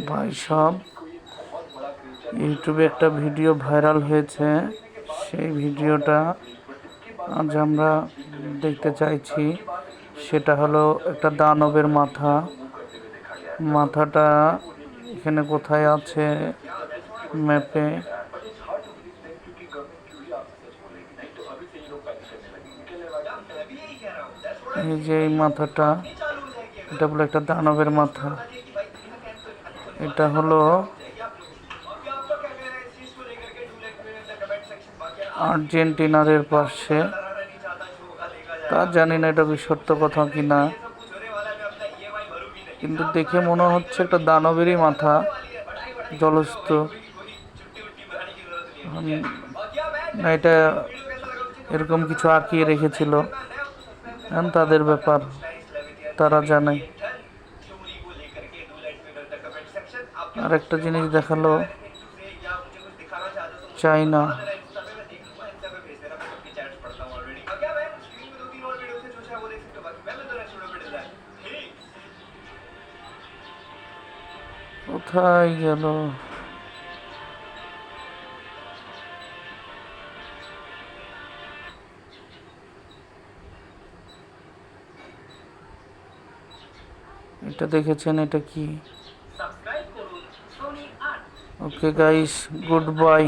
ভাই সব ইউটিউবে একটা ভিডিও ভাইরাল হয়েছে, সেই ভিডিওটা আজ আমরা দেখতে চাইছি। সেটা হলো একটা দানবের মাথা। মাথাটা এখানে কোথায় আছে ম্যাপে? এই যে এই মাথাটা, এটা বলে একটা দানবের মাথা। এটা হলো আর্জেন্টিনার পাশে। তা জানি না এটা কি সত্য কথা কিনা, কিন্তু দেখে মনে হচ্ছে একটা দানবেরই মাথা, জলস্থ। না, এটা এরকম কিছু আঁকিয়ে রেখেছিল, তাদের ব্যাপার, তারা জানে। আর একটা জিনিস দেখালো, চাইনা। কোথায় গেল? এটা দেখেছেন? এটা কি? Okay guys, good bye.